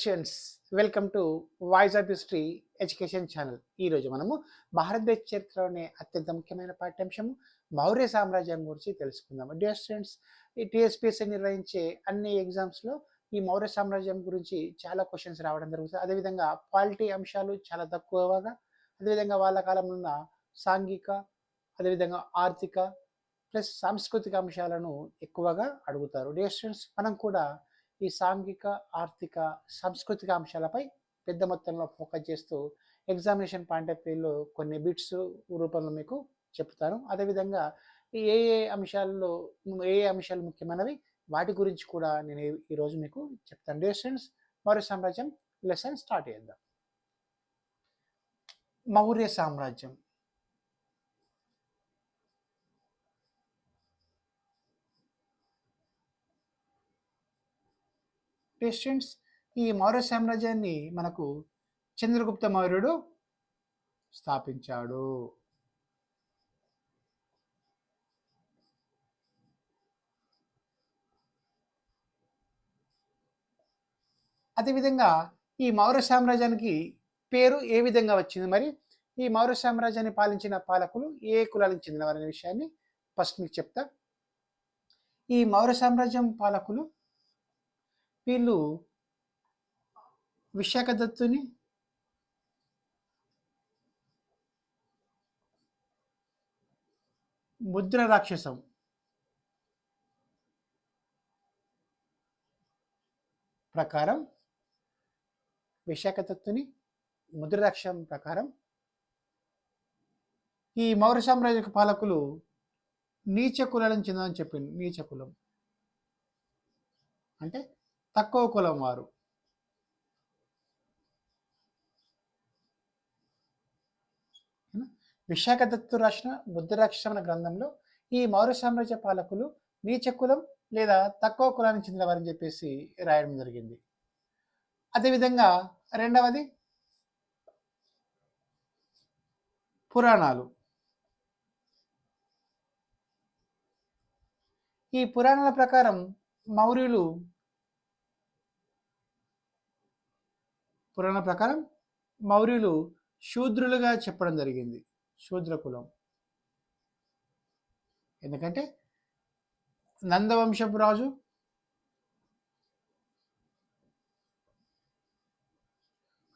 Students, welcome to voice of history education channel. ఈరోజు మనము భారతదేశ చరిత్రలోనే అత్యంత ముఖ్యమైన పాఠ్యాంశము మౌర్య సామ్రాజ్యం గురించి తెలుసుకుందాం. డియర్ స్టూడెంట్స్, ఈ టీఎస్పీఎస్సీ నిర్వహించే అన్ని ఎగ్జామ్స్లో ఈ మౌర్య సామ్రాజ్యం గురించి చాలా క్వశ్చన్స్ రావడం జరుగుతుంది. అదేవిధంగా పాలిటీ అంశాలు చాలా తక్కువగా, అదేవిధంగా వాళ్ళ కాలంలో ఉన్న సాంఘిక, అదేవిధంగా ఆర్థిక ప్లస్ సాంస్కృతిక అంశాలను ఎక్కువగా అడుగుతారు. డియర్ స్టూడెంట్స్, మనం కూడా ఈ సాంఘిక, ఆర్థిక, సాంస్కృతిక అంశాలపై పెద్ద మొత్తంలో ఫోకస్ చేస్తూ ఎగ్జామినేషన్ పాయింట్ ఆఫ్ వ్యూలో కొన్ని బిట్స్ రూపంలో మీకు చెప్తాను. అదేవిధంగా ఏ ఏ అంశాల్లో ఏ ఏ అంశాలు ముఖ్యమైనవి వాటి గురించి కూడా నేను ఈరోజు మీకు చెప్తాను. డియర్ స్టూడెంట్స్, మౌర్య సామ్రాజ్యం లెసన్ స్టార్ట్ చేద్దాం. మౌర్య సామ్రాజ్యం స్టూడెంట్స్, ఈ మౌర్య సామ్రాజ్యాన్ని మనకు చంద్రగుప్త మౌర్యుడు స్థాపించాడు. అదేవిధంగా ఈ మౌర్య సామ్రాజ్యానికి పేరు ఏ విధంగా వచ్చింది, మరి ఈ మౌర్య సామ్రాజ్యాన్ని పాలించిన పాలకులు ఏ కులాలకు చెందినవారు అనే విషయాన్ని ఫస్ట్ మీకు చెప్తా. ఈ మౌర్య సామ్రాజ్యం పాలకులు వీళ్ళు విశాఖదత్తుని, ముద్ర రాక్షసం ప్రకారం ముద్ర రాక్షసం ప్రకారం ఈ మౌర్య సామ్రాజ్య పాలకులు నీచ కులాలను చెందని చెప్పింది. నీచ కులం అంటే తక్కువ కులం వారు. విశాఖదత్తు రాసిన ముద్రాక్షరం అనే గ్రంథంలో ఈ మౌర్య సామ్రాజ్య పాలకులు నీచ కులం లేదా తక్కువ కులానికి చెందిన వారని చెప్పేసి రాయడం జరిగింది. అదేవిధంగా రెండవది పురాణాలు. ఈ పురాణాల ప్రకారం మౌర్యులు శూద్రులుగా చెప్పడం జరిగింది. శూద్ర కులం. ఎందుకంటే నందవంశపు రాజు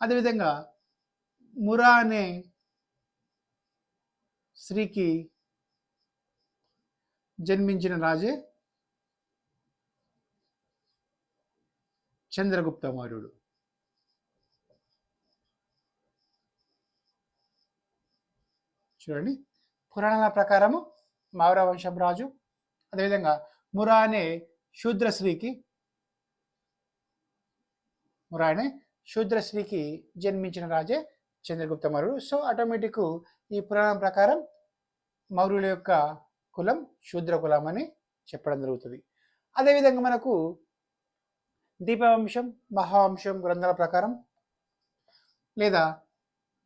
అదేవిధంగా మురా అనే స్త్రీకి జన్మించిన రాజే చంద్రగుప్త మౌర్యుడు. చూడండి, పురాణాల ప్రకారము మౌర్య వంశపు రాజు అదేవిధంగా మురా అనే శూద్ర స్త్రీకి జన్మించిన రాజే చంద్రగుప్త మౌర్యుడు. సో ఆటోమేటిక్ ఈ పురాణం ప్రకారం మౌర్యుల యొక్క కులం శూద్ర కులం అని చెప్పడం జరుగుతుంది. అదేవిధంగా మనకు దీపవంశం, మహావంశం గ్రంథాల ప్రకారం లేదా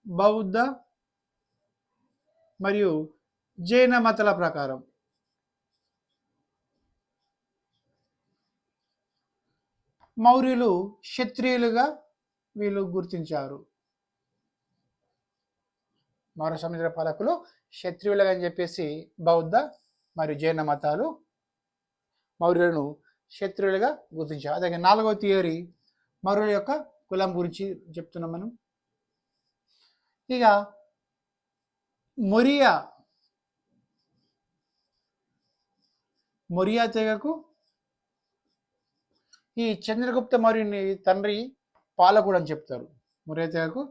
బౌద్ధ మరియు జైన మతాల ప్రకారం మౌర్యులు క్షత్రియులుగా వీళ్ళు గుర్తించారు. మౌర్య సామ్రాజ్య పాలకులు క్షత్రియులుగా అని చెప్పేసి బౌద్ధ మరియు జైన మతాలు మౌర్యులను క్షత్రియులుగా గుర్తించారు. అదే నాలుగవ థియరీ మౌర్యుల యొక్క కులం గురించి చెప్తున్నాం మనం. ఇక మొరియా తెగకు ఈ చంద్రగుప్త మౌర్యుని తండ్రి పాలకుడు అని చెప్తారు. మొరియా తెగకు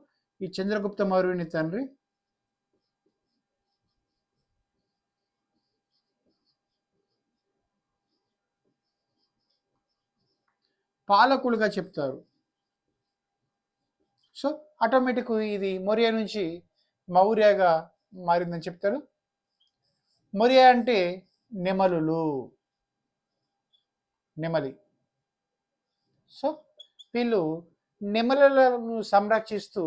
ఈ చంద్రగుప్త మౌర్యుని తండ్రి పాలకులుగా చెప్తారు. సో ఆటోమేటిక్ ఇది మొరియా నుంచి మౌర్యగా మారిందని చెప్తారు. మొరియా అంటే నెమలి. సో వీళ్ళు నెమలను సంరక్షిస్తూ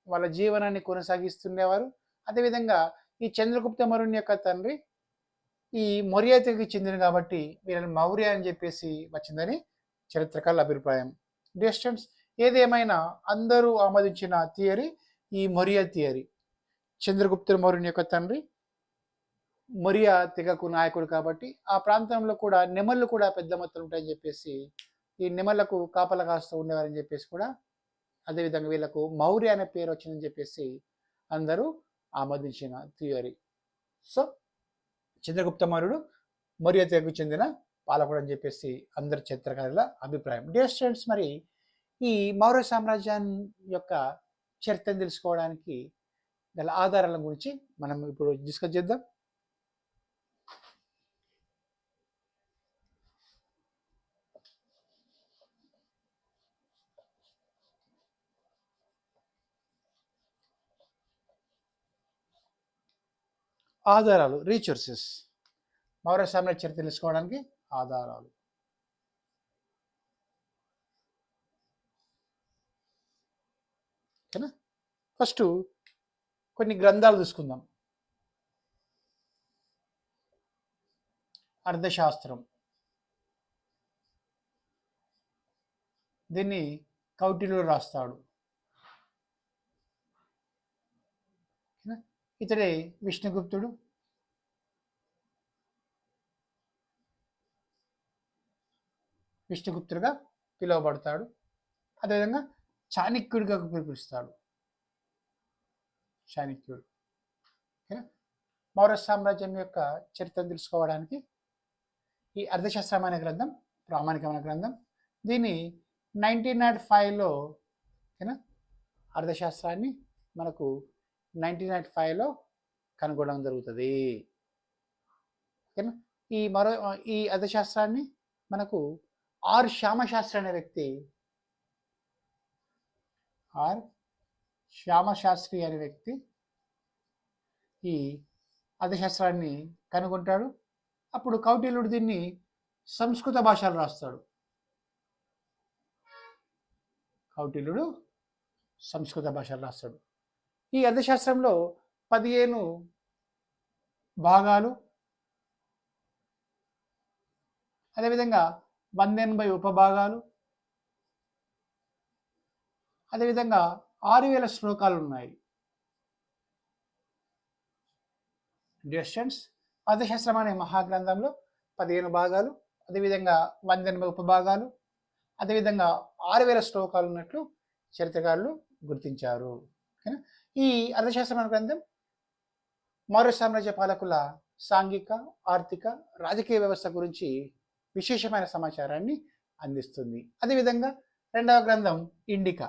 వాళ్ళ జీవనాన్ని కొనసాగిస్తుండేవారు. అదేవిధంగా ఈ చంద్రగుప్త మౌర్యుని యొక్క తండ్రి ఈ మొరియా తెగకి చెందిన కాబట్టి వీళ్ళని మౌర్య అని చెప్పేసి వచ్చిందని చరిత్రకారుల అభిప్రాయం. డియర్ స్టూడెంట్స్, ఏదేమైనా అందరూ ఆమోదించిన థియరీ ఈ మొరియా థియరీ. చంద్రగుప్త మౌర్యుని యొక్క తండ్రి మొరియా తెగకు నాయకుడు కాబట్టి ఆ ప్రాంతంలో కూడా నెమళ్ళు కూడా పెద్ద మొత్తంలో ఉంటాయని చెప్పేసి ఈ నెమళ్లకు కాపలా కాస్తూ ఉండేవారని చెప్పేసి కూడా, అదేవిధంగా వీళ్ళకు మౌర్య అనే పేరు వచ్చిందని చెప్పేసి అందరూ ఆమోదించిన థియరీ. సో చంద్రగుప్త మౌర్యుడు మౌర్య తెగకు చెందిన పాలకుడు అని చెప్పేసి అందరి చరిత్రకారుల అభిప్రాయం. డియర్ స్టూడెంట్స్, మరి ఈ మౌర్య సామ్రాజ్యాన్ని యొక్క చరిత్రను తెలుసుకోవడానికి గల ఆధారాల గురించి మనం ఇప్పుడు డిస్కస్ చేద్దాం. ఆధారాలు, రీసోర్సెస్. మౌర్య సామ్రాజ్య చరిత్ర తెలుసుకోవడానికి ఆధారాలు. ఓకేనా? ఫస్ట్ కొన్ని గ్రంథాలు తీసుకుందాం. అర్థశాస్త్రం, దీన్ని కౌటిల్యుడు రాస్తాడు. ఇతడే విష్ణుగుప్తుడు. విష్ణుగుప్తుడుగా పిలువబడతాడు. అదేవిధంగా చాణక్యుడిగా పిలుస్తాడు. చాణక్యుడు. ఓకేనా? మౌర్య సామ్రాజ్యం యొక్క చరిత్రను తెలుసుకోవడానికి ఈ అర్థశాస్త్రం అనే గ్రంథం ప్రామాణికమైన గ్రంథం. దీన్ని 1905లో, ఓకేనా, అర్థశాస్త్రాన్ని మనకు 1905లో కనుగొనడం జరుగుతుంది. ఓకేనా? ఈ అర్థశాస్త్రాన్ని మనకు ఆర్ శ్యామశాస్త్రి అనే వ్యక్తి, ఆర్ శ్యామశాస్త్రి అనే వ్యక్తి ఈ అర్థశాస్త్రాన్ని కనుగొంటాడు. అప్పుడు కౌటిల్యుడు దీన్ని సంస్కృత భాషలో రాస్తాడు. కౌటిల్యుడు సంస్కృత భాషలో రాస్తాడు. ఈ అర్థశాస్త్రంలో 15 భాగాలు, అదేవిధంగా 180 ఉపభాగాలు, అదేవిధంగా 6000 శ్లోకాలు ఉన్నాయి. డియర్ స్టూడెంట్స్, అర్థశాస్త్రం అనే మహాగ్రంథంలో 15 భాగాలు, అదేవిధంగా 180 ఉపభాగాలు, అదేవిధంగా 6000 శ్లోకాలు ఉన్నట్లు చరిత్రకారులు గుర్తించారు. ఓకేనా? ఈ అర్థశాస్త్రం అనే గ్రంథం మౌర్య సామ్రాజ్య పాలకుల సాంఘిక, ఆర్థిక, రాజకీయ వ్యవస్థ గురించి విశేషమైన సమాచారాన్ని అందిస్తుంది. అదేవిధంగా రెండవ గ్రంథం ఇండికా.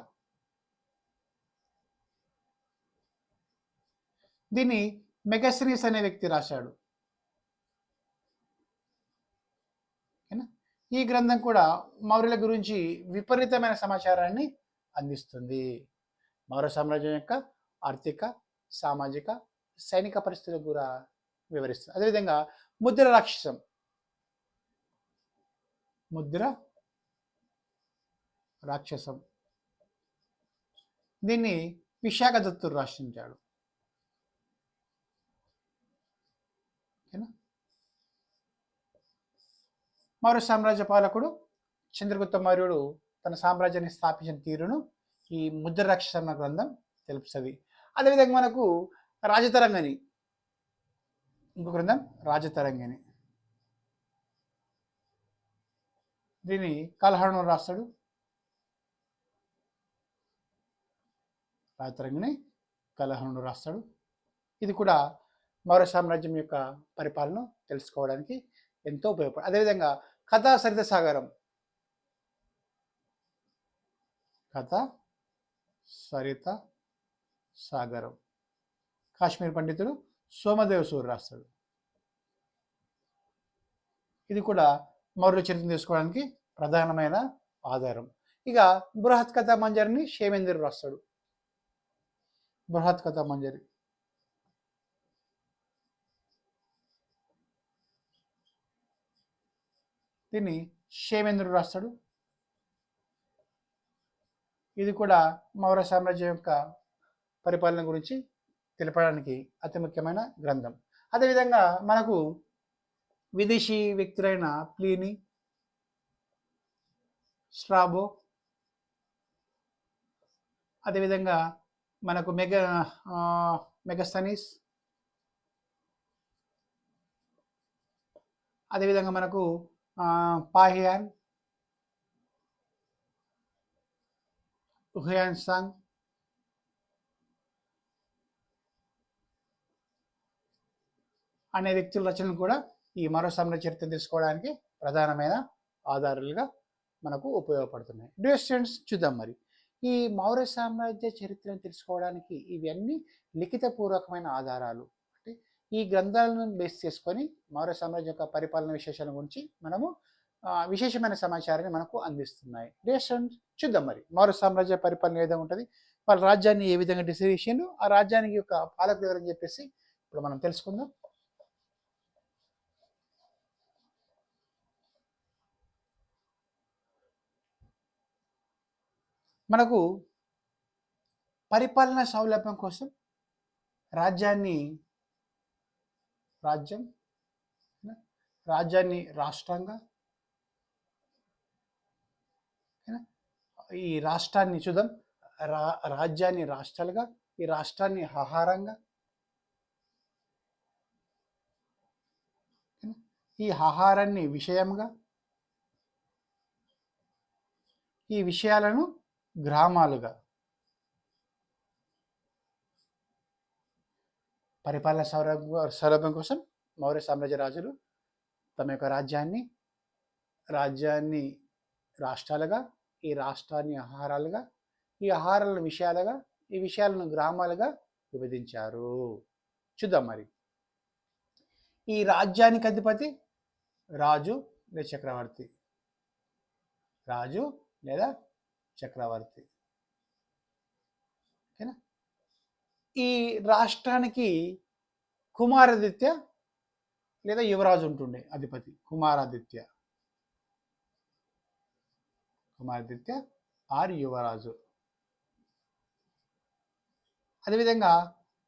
దీన్ని మెగస్టనీస్ అనే వ్యక్తి రాశాడు. ఈ గ్రంథం కూడా మౌర్యుల గురించి విపరీతమైన సమాచారాన్ని అందిస్తుంది. మౌర్య సామ్రాజ్యం యొక్క ఆర్థిక, సామాజిక, సైనిక పరిస్థితులు కూడా వివరిస్తుంది. అదేవిధంగా ముద్ర రాక్షసం, ముద్ర రాక్షసం, దీన్ని విశాఖదత్తుడు రచించాడు. ఓకేనా? మౌర్య సామ్రాజ్య పాలకుడు చంద్రగుప్త మౌర్యుడు తన సామ్రాజ్యాన్ని స్థాపించిన తీరును ఈ ముద్ర రాక్షసం గ్రంథం తెలుపుతుంది. అదేవిధంగా మనకు రాజతరంగిణి, ఇంకో గ్రంథం రాజతరంగిణి. దీన్ని కల్హణుడు రాస్తాడు. రాజతరంగిణి కల్హణుడు రాస్తాడు. ఇది కూడా మౌర్య సామ్రాజ్యం యొక్క పరిపాలన తెలుసుకోవడానికి ఎంతో ఉపయోగపడుతుంది. అదేవిధంగా కథా సరిత సాగరం, కథ సరిత సాగరం, కాశ్మీర్ పండితుడు సోమదేవ్ సూరి రాస్తాడు. ఇది కూడా మౌర్యుల చరిత్రను తెలుసుకోవడానికి ప్రధానమైన ఆధారం. ఇక బృహత్ కథా మంజరిని క్షేమేంద్రుడు రాస్తాడు. బృహత్ కథా మంజరి, దీన్ని క్షేమేంద్రుడు రాస్తాడు. ఇది కూడా మౌర్య సామ్రాజ్యం యొక్క పరిపాలన గురించి తెలపడానికి అతి ముఖ్యమైన గ్రంథం. అదేవిధంగా మనకు విదేశీ వ్యక్తులైన ప్లీనీ, స్ట్రాబో, అదేవిధంగా మనకు మెగస్తనీస్, అదేవిధంగా మనకు పాహియాన్, హుయాన్సాంగ్, అనే వ్యక్తుల రచనలు కూడా ఈ మరో సామ్రాజ్య చరిత్ర తెలుసుకోవడానికి ప్రధానమైన ఆధారాలుగా మనకు ఉపయోగపడుతున్నాయి. డియర్ స్టూడెంట్స్, చూద్దాం మరి ఈ మౌర్య సామ్రాజ్య చరిత్రను తెలుసుకోవడానికి ఇవన్నీ లిఖితపూర్వకమైన ఆధారాలు. అంటే ఈ గ్రంథాలను బేస్ చేసుకొని మౌర్య సామ్రాజ్యం యొక్క పరిపాలన విశేషాల గురించి మనము విశేషమైన సమాచారాన్ని మనకు అందిస్తున్నాయి. డియర్ స్టూడెంట్స్, చూద్దాం మరి మౌర్య సామ్రాజ్య పరిపాలన ఏ విధంగా ఉంటుంది, వాళ్ళ రాజ్యాన్ని ఏ విధంగా డిసైడ్ చేసిండు, ఆ రాజ్యానికి యొక్క పాలకులు ఎవరని చెప్పేసి ఇప్పుడు మనం తెలుసుకుందాం. మనకు పరిపాలన సౌలభ్యం కోసం రాజ్యాన్ని రాష్ట్రంగా, ఈ రాష్ట్రాన్ని చూద్దాం, రాజ్యాన్ని రాష్ట్రాలుగా, ఈ రాష్ట్రాన్ని ఆహారంగా, ఈ ఆహారాన్ని విషయంగా, ఈ విషయాలను గ్రామాలుగా. పరిపాలన సౌలభ్యం కోసం మౌర్య సామ్రాజ్య రాజులు తమ యొక్క రాజ్యాన్ని రాష్ట్రాలుగా, ఈ రాష్ట్రాన్ని ఆహారాలుగా, ఈ ఆహారాలను విషయాలుగా, ఈ విషయాలను గ్రామాలుగా విభజించారు. చూద్దాం మరి. ఈ రాజ్యానికి అధిపతి రాజు లేదా చక్రవర్తి, రాజు లేదా చక్రవర్తి. ఓకేనా? ఈ రాష్ట్రానికి కుమారాదిత్య లేదా యువరాజు ఉంటుండే అధిపతి, కుమారాదిత్య ఆర్ యువరాజు. అదేవిధంగా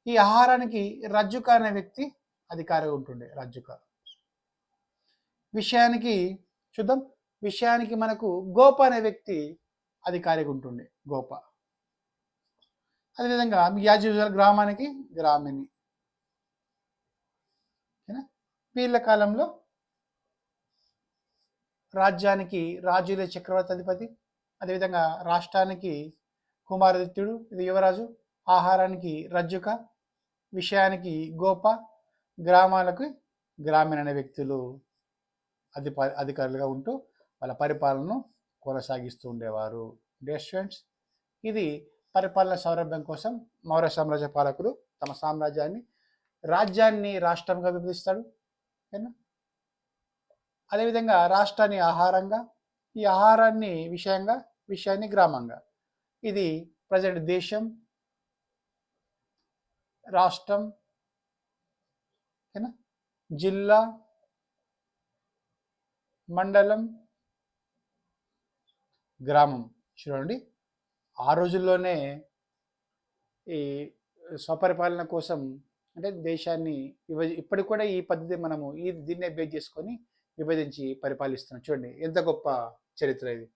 ఈ ఆహారానికి రజ్జుక అనే వ్యక్తి అధికారిగా ఉంటుండే, రజ్జుక. విషయానికి మనకు గోప అనే వ్యక్తి అధికారిగా ఉంటుండే, గోప. అదేవిధంగా యాజ్ యూజువల్ గ్రామానికి గ్రామిణి. వీళ్ళ కాలంలో రాజ్యానికి రాజుల చక్రవర్తి అధిపతి, అదేవిధంగా రాష్ట్రానికి కుమారాదిత్యుడు ఇది యువరాజు, ఆహారానికి రజ్జుక, విషయానికి గోప, గ్రామాలకు గ్రామీణ అనే వ్యక్తులు అధికారులుగా ఉంటూ వాళ్ళ పరిపాలనను కొనసాగిస్తూ ఉండేవారు. డియర్ స్టూడెంట్స్, ఇది పరిపాలన సౌలభ్యం కోసం మౌర్య సామ్రాజ్య పాలకులు తమ రాజ్యాన్ని రాష్ట్రంగా విభజిస్తాడు. ఓకేనా? అదేవిధంగా రాష్ట్రాన్ని ఆహారంగా, ఈ ఆహారాన్ని విషయంగా, విషయాన్ని గ్రామంగా. ఇది ప్రజెంట్ దేశం, రాష్ట్రం, ఓకేనా, జిల్లా, మండలం, గ్రామం. చూడండి, ఆ రోజుల్లోనే ఈ స్వపరిపాలన కోసం అంటే దేశాన్ని ఇప్పటికి కూడా ఈ పద్ధతి మనము దీన్నే బేస్ చేసుకొని విభజించి పరిపాలిస్తున్నాం. చూడండి ఎంత గొప్ప చరిత్ర ఇది.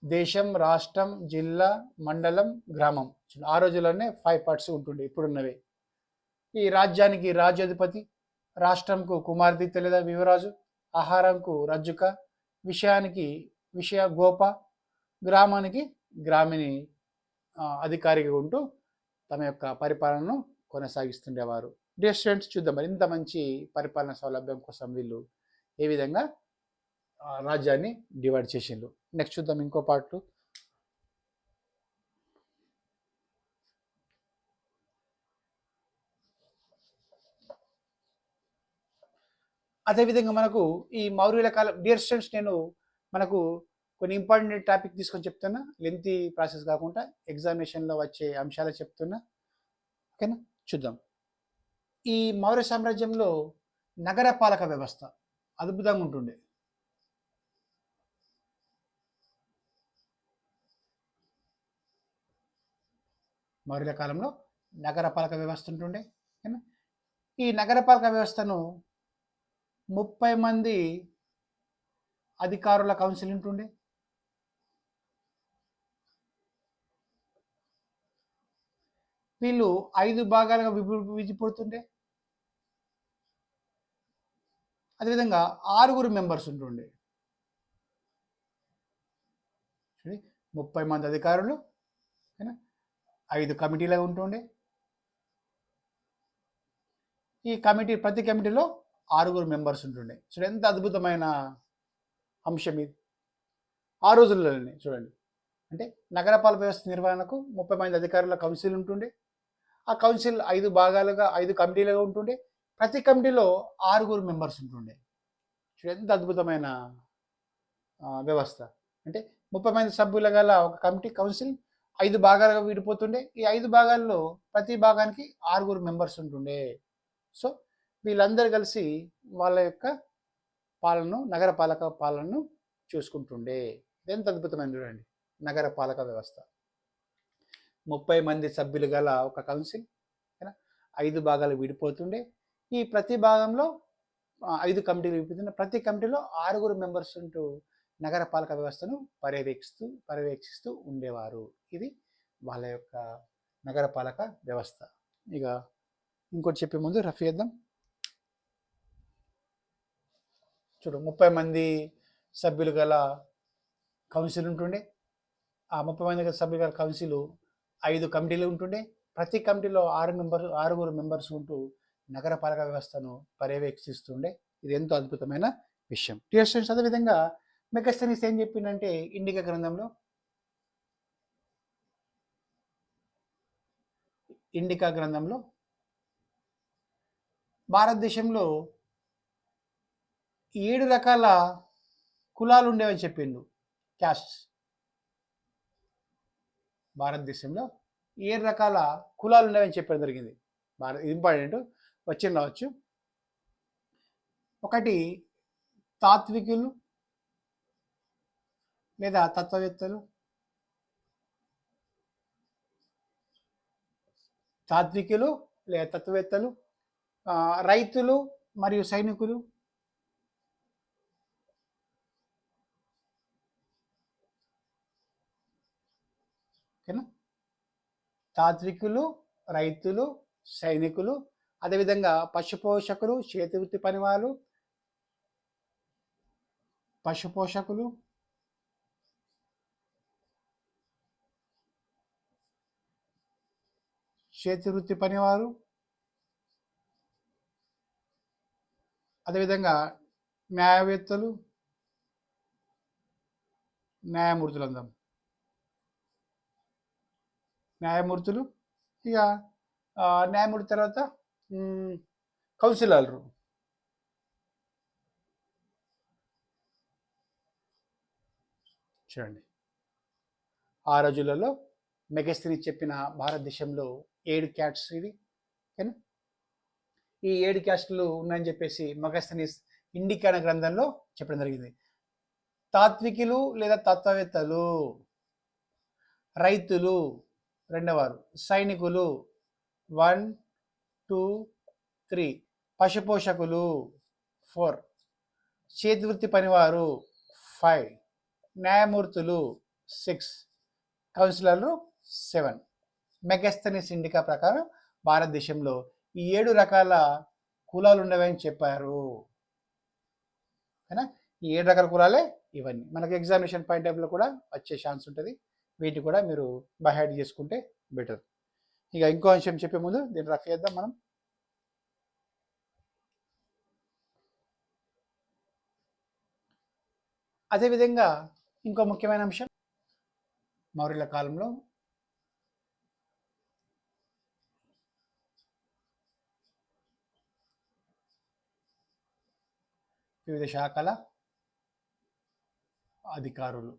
దేశం, రాష్ట్రం, జిల్లా, మండలం, గ్రామం. ఆ రోజుల్లోనే 5 పార్ట్స్ ఉంటుండే, ఇప్పుడున్నవే. ఈ రాజ్యానికి రాజ్యాధిపతి, రాష్ట్రంకు కుమారాదిత్య లేదా యువరాజు, ఆహారంకు రజ్జుక, విషయానికి గోప, గ్రామానికి గ్రామిణి అధికారిగా ఉంటూ తమ యొక్క పరిపాలనను కొనసాగిస్తుండేవారు. డియర్ స్టూడెంట్స్, చూద్దాం మరి ఇంత మంచి పరిపాలన సౌలభ్యం కోసం వీళ్ళు ఏ విధంగా రాజ్యాన్ని డివైడ్ చేసిండ్రు. నెక్స్ట్ చూద్దాం ఇంకో పార్ట్. అదేవిధంగా మనకు ఈ మౌర్యుల కాలం, డియర్ స్టూడెంట్స్, నేను మనకు కొన్ని ఇంపార్టెంట్ టాపిక్ తీసుకొని చెప్తున్నా, లెంతీ ప్రాసెస్ కాకుండా ఎగ్జామినేషన్లో వచ్చే అంశాలు చెప్తున్నా. ఓకేనా? చూద్దాం. ఈ మౌర్య సామ్రాజ్యంలో నగరపాలక వ్యవస్థ అద్భుతంగా ఉంటుండే. మౌర్యుల కాలంలో నగరపాలక వ్యవస్థ ఉంటుండే. ఈ నగరపాలక వ్యవస్థను 30 మంది అధికారుల కౌన్సిల్ ఉంటుండే. వీళ్ళు 5 భాగాలుగా విడిపోతుండే. అదేవిధంగా 6 మెంబర్స్ ఉంటుండే. 30 మంది అధికారులు, 5 కమిటీలుగా ఉంటుండే. ఈ కమిటీ, ప్రతి కమిటీలో 6 మెంబర్స్ ఉంటుండే. చూడండి ఎంత అద్భుతమైన అంశం ఇది. ఆ రోజుల్లోనే చూడండి, అంటే నగరపాలక వ్యవస్థ నిర్వహణకు 30 మంది అధికారుల కౌన్సిల్ ఉంటుండే. ఆ కౌన్సిల్ 5 భాగాలుగా 5 కమిటీలుగా ఉంటుండే. ప్రతి కమిటీలో 6 మెంబర్స్ ఉంటుండే. చూడండి ఎంత అద్భుతమైన వ్యవస్థ. అంటే 30 మంది సభ్యుల గల ఒక కమిటీ కౌన్సిల్ 5 భాగాలుగా విడిపోతుండే. ఈ 5 భాగాల్లో ప్రతి భాగానికి 6 మెంబర్స్ ఉంటుండే. సో వీళ్ళందరూ కలిసి వాళ్ళ యొక్క పాలనను, నగరపాలక పాలనను చూసుకుంటుండే. ఎంత అద్భుతమైన చూడండి నగరపాలక వ్యవస్థ. 30 మంది సభ్యులు గల ఒక కౌన్సిల్ 5 భాగాలు విడిపోతుండే. ఈ ప్రతి భాగంలో 5 కమిటీలు విడిపోతుండే. ప్రతి కమిటీలో 6 మెంబర్స్ ఉంటూ నగరపాలక వ్యవస్థను పర్యవేక్షిస్తూ ఉండేవారు. ఇది వాళ్ళ యొక్క నగరపాలక వ్యవస్థ. ఇక ఇంకోటి చెప్పే ముందు రఫ్ చేద్దాం. చూడు, 30 మంది సభ్యులు గల కౌన్సిల్ ఉంటుండే. ఆ 30 మంది సభ్యులు గల కౌన్సిల్ 5 కమిటీలు ఉంటుండే. ప్రతి కమిటీలో 6 మెంబర్స్ ఉంటూ నగరపాలక వ్యవస్థను పర్యవేక్షిస్తుండే. ఇది ఎంతో అద్భుతమైన విషయం. డియర్ స్టూడెంట్స్, అదేవిధంగా మెగస్తనీస్ ఏం చెప్పిందంటే ఇండికా గ్రంథంలో భారతదేశంలో 7 రకాల కులాలు ఉండేవని చెప్పిండు. క్యాస్ట్. భారతదేశంలో 7 రకాల కులాలు ఉండేవని చెప్పడం జరిగింది. ఇంపార్టెంట్ వచ్చిన రావచ్చు. ఒకటి తాత్వికులు లేదా తత్వవేత్తలు. తాత్వికులు లేదా తత్వవేత్తలు, రైతులు మరియు సైనికులు, ఓకేనా? తాత్వికులు, రైతులు, సైనికులు, అదేవిధంగా పశుపోషకులు, చేతివృత్తి పనివారు, పశుపోషకులు, చేతివృత్తి పనివారు, అదేవిధంగా న్యాయవేత్తలు, న్యాయమూర్తులు అందాం. న్యాయమూర్తులు. ఇక న్యాయమూర్తి తర్వాత కౌన్సిలర్లు. చూడండి, ఆ రోజులలో మెగస్తనీస్ చెప్పిన భారతదేశంలో 7 క్యాట్స్ ఇవి. ఓకేనా? ఈ 7 క్యాస్టులు ఉన్నాయని చెప్పేసి మెగస్తనీస్ ఇండికా గ్రంథంలో చెప్పడం జరిగింది. తాత్వికులు లేదా తత్వవేత్తలు, రైతులు రెండవవారు, సైనికులు 1, 2, 3, పశుపోషకులు 4, చేతివృత్తి పనివారు 5, న్యాయమూర్తులు 6, కౌన్సిలర్లు 7. మెగస్తనీస్ ఇండికా ప్రకారం భారతదేశంలో ఈ 7 రకాల కులాలు ఉండవని చెప్పారు. ఓకేనా? ఈ 7 రకాల కులాలే ఇవన్నీ. మనకు ఎగ్జామినేషన్ పాయింట్ ఆఫ్ లో కూడా వచ్చే ఛాన్స్ ఉంటుంది. వీటిని కూడా మీరు బై హార్ట్ చేసుకుంటే బెటర్. ఇక ఇంకో అంశం చెప్పే ముందు దీన్ని రఫ్ చేద్దాం మనం. అదేవిధంగా ఇంకో ముఖ్యమైన అంశం, మౌర్యుల కాలంలో వివిధ శాఖల అధికారులు.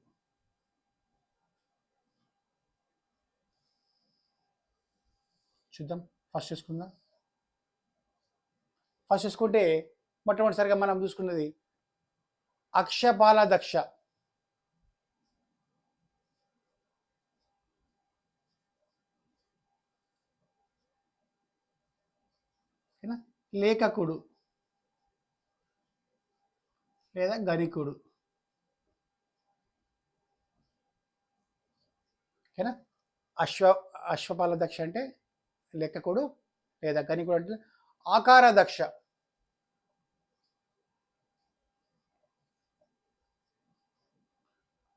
చూద్దాం. ఫస్ట్ చూసుకుంటే మొట్టమొదటిసారిగా మనం చూసుకున్నది అక్షపాలదక్ష. లేఖకుడు లేదా గణికుడు. ఓకేనా? అశ్వపాలదక్ష అంటే లెక్కకుడు లేదా గణికుడు అంటే ఆకార దక్ష.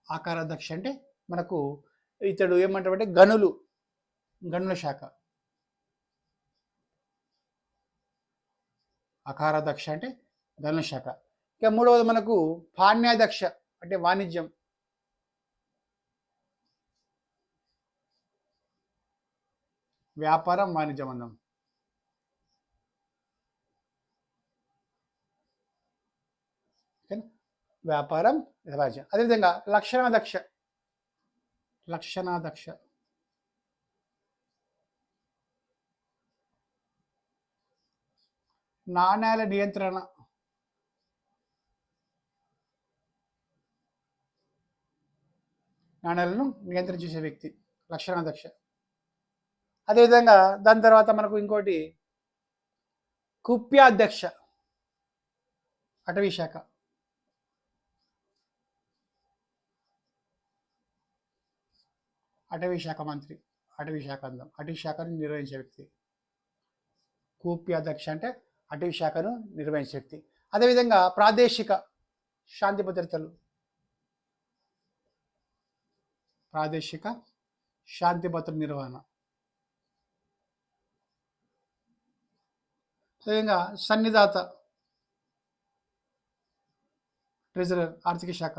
ఆకార దక్ష అంటే మనకు ఇతడు ఏమంటారంటే గనుల శాఖ. అకార దక్ష అంటే గనుల శాఖ. ఇక మూడవది మనకు పాణ్యాదక్ష అంటే వాణిజ్యం. వ్యాపారం వాణిజ్యం అన్నాం. వ్యాపారం వాణిజ్యం. అదేవిధంగా లక్షణాదక్ష నాణ్యాల నియంత్రణ. నాణ్యాలను నియంత్రణ చేసే వ్యక్తి లక్షణాదక్ష. అదేవిధంగా దాని తర్వాత మనకు ఇంకోటి కుప్యాధ్యక్ష అటవీ శాఖ. అటవీ శాఖ మంత్రి, అటవీ శాఖ అందం, అటవీ శాఖను నిర్వహించే వ్యక్తి. కూప్యాధ్యక్ష అంటే అటవీ శాఖను నిర్వహించే వ్యక్తి. అదేవిధంగా ప్రాదేశిక శాంతి భద్రతలు, ప్రాదేశిక శాంతి భద్రత నిర్వహణ. అదేవిధంగా సన్నిధాత ట్రెజరర్ ఆర్థిక శాఖ.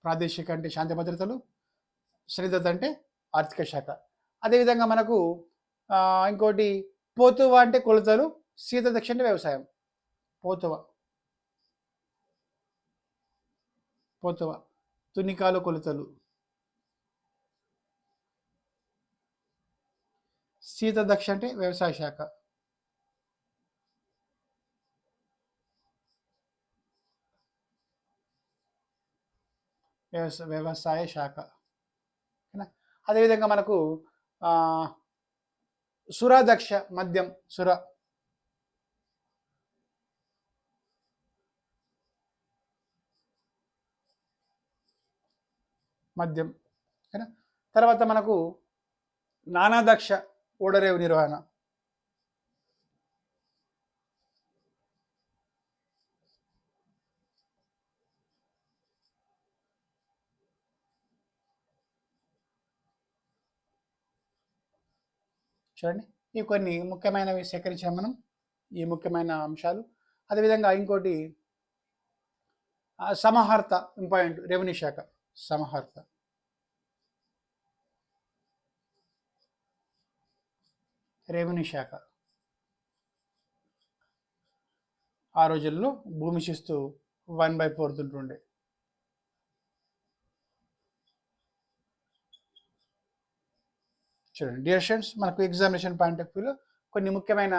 ప్రాదేశిక అంటే శాంతి భద్రతలు, సన్నిధాత అంటే ఆర్థిక శాఖ. అదేవిధంగా మనకు ఇంకోటి పోతువ అంటే కొలతలు, శీతదక్ష అంటే వ్యవసాయం. పోతువ తునికాలు కొలతలు. శీతదక్ష అంటే వ్యవసాయ శాఖ. వ్యవసాయ శాఖ. అదేవిధంగా మనకు సురాదక్ష మద్యం, మద్యం. తర్వాత మనకు నానాదక్ష ఓడరేవు నిర్వహణ. చూడండి, ఇవి కొన్ని ముఖ్యమైనవి సేకరించాం మనం, ఈ ముఖ్యమైన అంశాలు. అదేవిధంగా ఇంకోటి సమహర్త ఇంపార్టెంట్, రెవెన్యూ శాఖ. సమహర్త రెవెన్యూ శాఖ. ఆ రోజుల్లో భూమి శిస్తు 1/4 ఉంటుండే. చూడండి డియర్ స్టూడెంట్స్, మనకు ఎగ్జామినేషన్ పాయింట్ ఆఫ్ వ్యూలో కొన్ని ముఖ్యమైన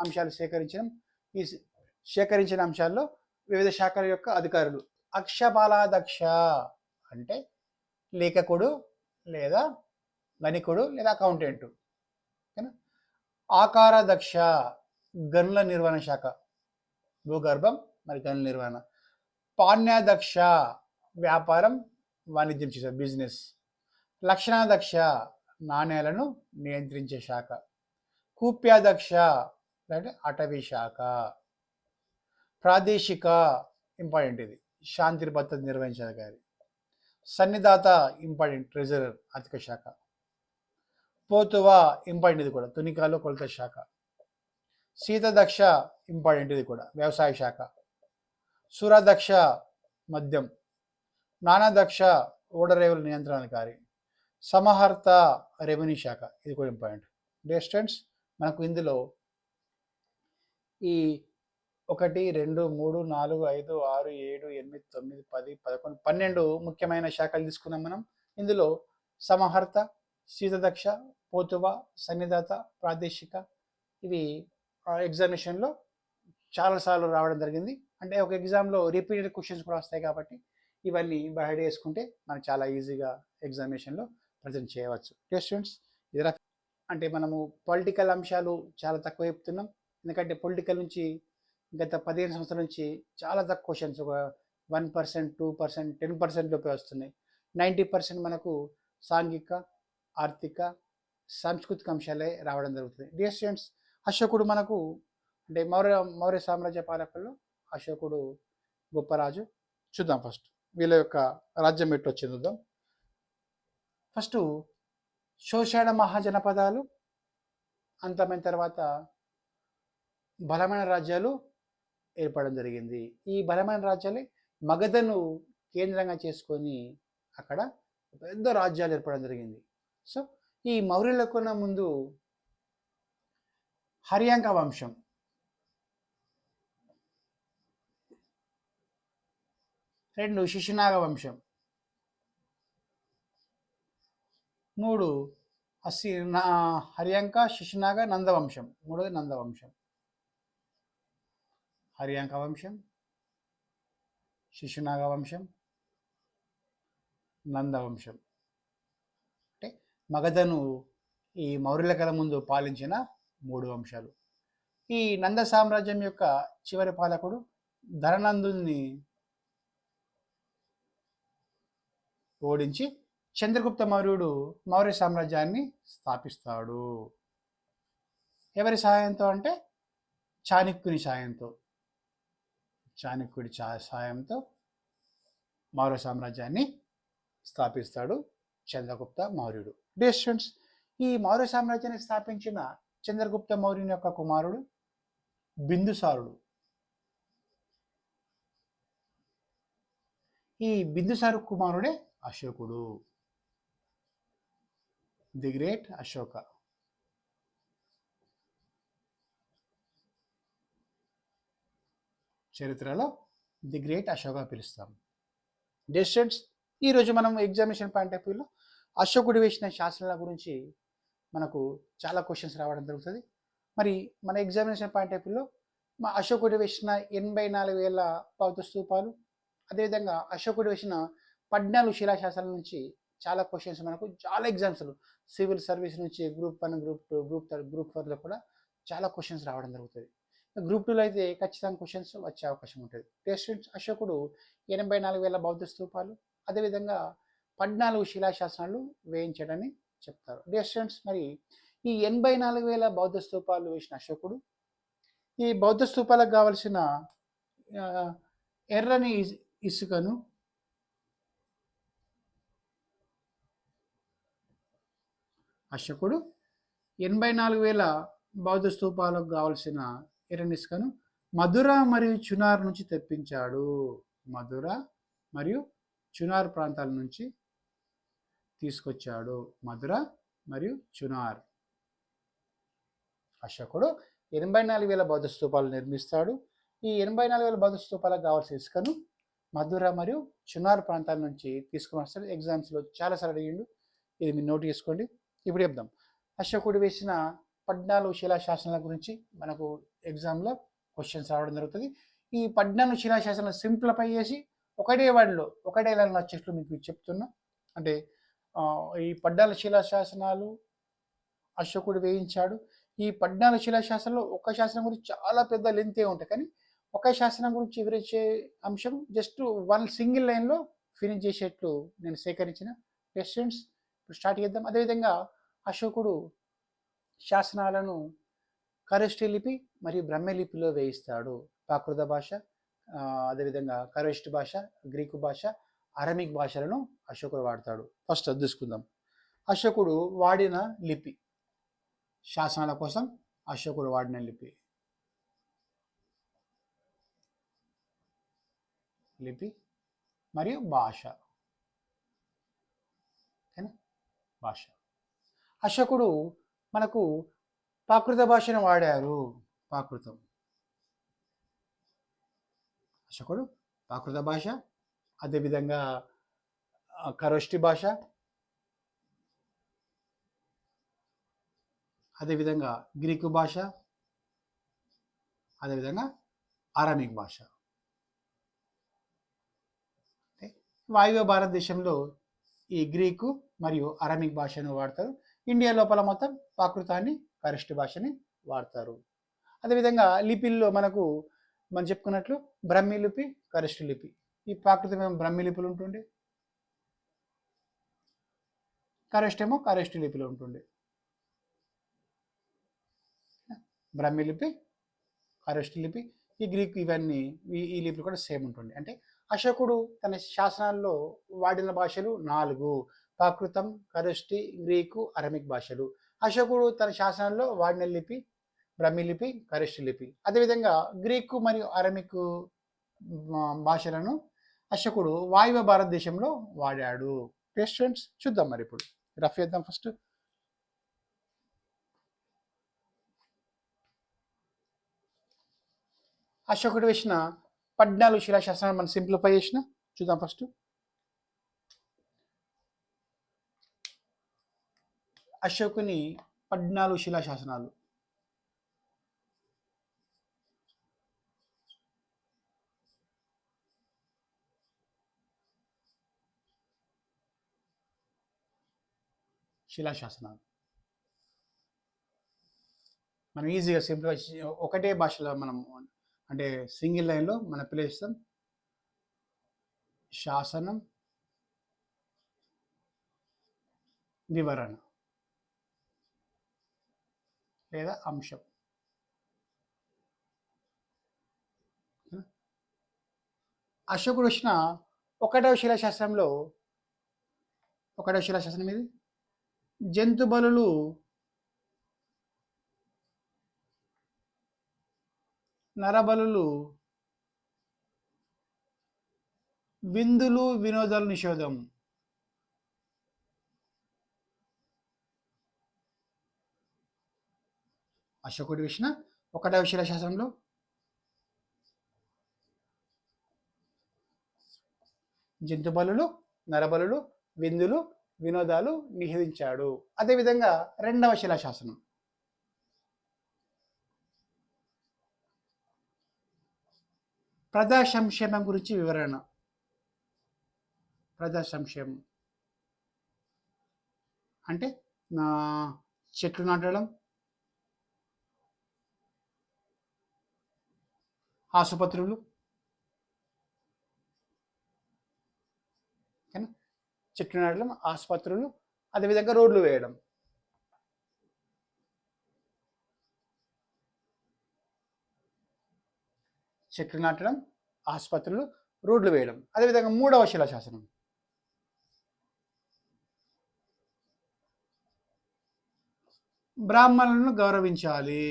అంశాలు సేకరించడం. ఈ సేకరించిన అంశాల్లో వివిధ శాఖల యొక్క అధికారులు. అక్షపాలాదక్ష అంటే లేఖకుడు లేదా గణికుడు లేదా అకౌంటెంట్. ఆకార దక్ష గనుల నిర్వహణ శాఖ, భూగర్భం మరి గనుల నిర్వహణ. పాణ్యాదక్ష వ్యాపారం వాణిజ్యం చేసే బిజినెస్. లక్షణాదక్ష నాణ్యాలను నియంత్రించే శాఖ. కూప్యాదక్ష అంటే అటవీ శాఖ. ప్రాదేశిక ఇంపార్టెంట్, ఇది శాంతి భద్రత నిర్వహించే అధికారి. సన్నిధాత ఇంపార్టెంట్, ట్రెజరర్ ఆర్థిక శాఖ. పోతువ ఇంపార్టెంట్, ఇది కూడా తునికాలు కొలత శాఖ. శీతదక్ష ఇంపార్టెంట్, ఇది కూడా వ్యవసాయ శాఖ. సురదక్ష మద్యం. నానాదక్ష ఓడరేవుల నియంత్రణాధికారి. సమహర్త రెవెన్యూ శాఖ, ఇది కూడా ఇంపార్టెంట్. డియర్ స్టూడెంట్స్, మనకు ఇందులో ఈ 1, 2, 3, 4, 5, 6, 7, 8, 9, 10, 11, 12 ముఖ్యమైన శాఖలు తీసుకున్నాం మనం. ఇందులో సమహర్త, శీతదక్ష, పోతువ, సన్నిధాత, ప్రాదేశిక ఇవి ఎగ్జామినేషన్లో చాలాసార్లు రావడం జరిగింది. అంటే ఒక ఎగ్జామ్లో రిపీటెడ్ క్వశ్చన్స్ కూడా వస్తాయి కాబట్టి ఇవన్నీ బైహెడ్ చేసుకుంటే మనకు చాలా ఈజీగా ఎగ్జామినేషన్లో ప్రజెంట్ చేయవచ్చు. డియర్ స్టూడెంట్స్, ఇది అంటే మనము పొలిటికల్ అంశాలు చాలా తక్కువ చెప్తున్నాం, ఎందుకంటే పొలిటికల్ నుంచి గత 15 సంవత్సరాల నుంచి చాలా తక్కువ క్వశ్చన్స్, ఒక 1%, 2%, 10% లోపే వస్తున్నాయి. 90% మనకు సాంఘిక, ఆర్థిక, సాంస్కృతిక అంశాలే రావడం జరుగుతుంది. డియర్ స్టూడెంట్స్, అశోకుడు మనకు అంటే మౌర్య సామ్రాజ్య పాలకుల్లో అశోకుడు గొప్ప రాజు. చూద్దాం ఫస్ట్ వీళ్ళ యొక్క రాజ్యం ఎట్టు వచ్చింది చూద్దాం. ఫస్ట్ శోషాణ మహాజనపదాలు అంతమైన తర్వాత బలమైన రాజ్యాలు ఏర్పడడం జరిగింది. ఈ బలమైన రాజ్యాలే మగధను కేంద్రంగా చేసుకొని అక్కడ పెద్ద రాజ్యాలు ఏర్పడడం జరిగింది. సో ఈ మౌర్యులకున్న ముందు హర్యాంక వంశం, 2 శిశునాగ వంశం, 3 హర్యాంక శిశునాగ నందవంశం, 3ది నందవంశం. హర్యాంక వంశం, శిశునాగ వంశం, నందవంశం. అంటే మగధను ఈ మౌర్యుల కల ముందు పాలించిన 3 వంశాలు. ఈ నంద సామ్రాజ్యం యొక్క చివరి పాలకుడు ధననందుని ఓడించి చంద్రగుప్త మౌర్యుడు మౌర్య సామ్రాజ్యాన్ని స్థాపిస్తాడు. ఎవరి సహాయంతో అంటే చాణక్యుని సాయంతో. చాణక్యుడి సాయంతో మౌర్య సామ్రాజ్యాన్ని స్థాపిస్తాడు చంద్రగుప్త మౌర్యుడు. డియర్ స్టూడెంట్స్, ఈ మౌర్య సామ్రాజ్యాన్ని స్థాపించిన చంద్రగుప్త మౌర్యుని యొక్క కుమారుడు బిందుసారుడు. ఈ బిందుసారు కుమారుడే అశోకుడు, ది గ్రేట్ అశోక. చరిత్రలో ది గ్రేట్ అశోక పిలుస్తాం. డియర్ స్టూడెంట్స్, ఈరోజు మనం ఎగ్జామినేషన్ పాయింట్ ఆఫ్ వ్యూలో అశోకుడు వేసిన శాసనాల గురించి మనకు చాలా క్వశ్చన్స్ రావడం జరుగుతుంది. మరి మన ఎగ్జామినేషన్ పాయింట్ ఆఫ్ వ్యూలో మా అశోకుడు వేసిన 84,000 బౌద్ధ స్తూపాలు, అదేవిధంగా అశోకుడు వేసిన 14 శిలాశాసనాల నుంచి చాలా క్వశ్చన్స్ మనకు చాలా ఎగ్జామ్స్లో సివిల్ సర్వీస్ నుంచి గ్రూప్ 1, గ్రూప్ 2, గ్రూప్ 3, గ్రూప్ 4లో కూడా చాలా క్వశ్చన్స్ రావడం జరుగుతుంది. గ్రూప్ 2లో అయితే ఖచ్చితంగా క్వశ్చన్స్ వచ్చే అవకాశం ఉంటుంది. స్టూడెంట్స్, అశోకుడు 84,000 బౌద్ధ స్తూపాలు, అదేవిధంగా 14 శిలాశాసనాలు వేయించాడని చెప్తారు. డియర్ స్టూడెంట్స్, మరి ఈ 84,000 బౌద్ధ స్తూపాలు వేసిన అశోకుడు ఈ బౌద్ధ స్తూపాలకు కావలసిన ఎర్రని ఇసుకను అశోకుడు 84,000 బౌద్ధ స్తూపాలకు కావలసిన ఎర్రని ఇసుకను మధుర మరియు చునార్ నుంచి తెప్పించాడు. మధుర మరియు చునార్ ప్రాంతాల నుంచి తీసుకొచ్చాడు. మధుర మరియు చునార్. అశోకుడు 84,000 బౌద్ధ స్తూపాలు నిర్మిస్తాడు. ఈ 84,000 బౌద్ధ స్తూపాలకు కావాల్సిన ఇసుకను మధుర మరియు చునార్ ప్రాంతాల నుంచి తీసుకుని వస్తాడు. ఎగ్జామ్స్లో చాలాసార్లు అడిగిండు, ఇది మీరు నోట్ చేసుకోండి. ఇప్పుడు చెప్దాం. అశోకుడు వేసిన 14 శిలాశాసనాల గురించి మనకు ఎగ్జామ్లో క్వశ్చన్స్ రావడం జరుగుతుంది. ఈ 14 శిలాశాసనాలు సింప్లిఫై చేసి ఒకటే వర్డ్లో ఒకటే లైన్లో వచ్చేట్లు మీకు చెప్తున్నా. అంటే ఈ 14 శిలాశాసనాలు అశోకుడు వేయించాడు. ఈ 14 శిలాశాసనాలు ఒక్క శాసనం గురించి చాలా పెద్ద లెంతే ఉంటాయి, కానీ ఒక శాసనం గురించి వివరించే అంశం జస్ట్ 1 సింగిల్ లైన్లో ఫినిష్ చేసేట్లు నేను సేకరించిన. స్టూడెంట్స్, ఇప్పుడు స్టార్ట్ చేద్దాం. అదేవిధంగా అశోకుడు శాసనాలను ఖరోష్ఠీ లిపి మరియు బ్రహ్మ లిపిలో వేయిస్తాడు. ప్రాకృత భాష, అదేవిధంగా ఖరోష్ఠీ భాష, గ్రీకు భాష, అరమిక్ భాషలను అశోకుడు వాడతాడు. ఫస్ట్ అది తీసుకుందాం. అశోకుడు వాడిన లిపి, శాసనాల కోసం అశోకుడు వాడిన లిపి మరియు భాష. భాష అశోకుడు మనకు ప్రాకృత భాషను వాడారు. అశోకుడు ప్రాకృత భాష, అదేవిధంగా ఖరోష్ఠీ భాష, అదేవిధంగా గ్రీకు భాష, అదేవిధంగా అరమిక్ భాష. వాయువ్య భారతదేశంలో ఈ గ్రీకు మరియు అరమిక్ భాషను వాడతారు. ఇండియా లోపల మొత్తం ప్రాకృతాన్ని, ఖరోష్ఠీ భాషని వాడతారు. అదేవిధంగా లిపిల్లో మనకు మనం చెప్పుకున్నట్లు బ్రహ్మీ లిపి, ఖరోష్ఠీ లిపి. ఈ ప్రాకృతమైన బ్రహ్మీ లిపులు ఉంటుండే, ఖరోష్టి ఏమో ఖరోష్టి లిపిలో ఉంటుంది. బ్రాహ్మీ లిపి, ఖరోష్టి లిపి, ఈ గ్రీక్ ఇవన్నీ ఈ లిపిలు కూడా సేమ్ ఉంటుంది. అంటే అశోకుడు తన శాసనాల్లో వాడిన భాషలు 4: ప్రాకృతం, ఖరోష్టి, గ్రీకు, అరమిక్ భాషలు. అశోకుడు తన శాసనాల్లో వాడిన లిపి బ్రాహ్మీ లిపి, ఖరోష్టి లిపి. అదేవిధంగా గ్రీకు మరియు అరమిక్ భాషలను అశోకుడు వాయువ్య భారతదేశంలో వాడాడు. స్టూడెంట్స్ చూద్దాం మరి ఇప్పుడు రఫ్ చేద్దాం. ఫస్ట్ అశోకుడు వేసిన 14 శిలాశాసనాలు మనం సింప్లిఫై చేసిన చూద్దాం. ఫస్ట్ అశోకుని 14 శిలాశాసనాలు. మనం ఈజీగా సింప్లిఫై ఒకటే భాషలో మనం అంటే సింగిల్ లైన్లో మనం పిలుస్తాం. శాసనం, వివరణ లేదా అంశం. అశోకుడు వచ్చిన ఒకటవ శిలాశాసనం ఇది జంతు బలులు, నరబలులు, విందులు, వినోదాలు నిషేధం. అశోకుడు వేసిన ఒకటవ శిలాశాసనంలో జంతు బలులు, నరబలులు, విందులు, వినోదాలు నిషేధించాడు. అదేవిధంగా రెండవ శిలాశాసనం ప్రజా సంక్షేమం గురించి వివరణ. ప్రజా సంక్షేమం అంటే చెట్లు నాటడం, ఆసుపత్రులు, చెట్లు నాటడం, ఆసుపత్రులు, అదేవిధంగా రోడ్లు వేయడం. చెట్లు నాటడం, ఆసుపత్రులు, రోడ్లు వేయడం. అదేవిధంగా మూడవ శిలాశాసనం బ్రాహ్మణులను గౌరవించాలి.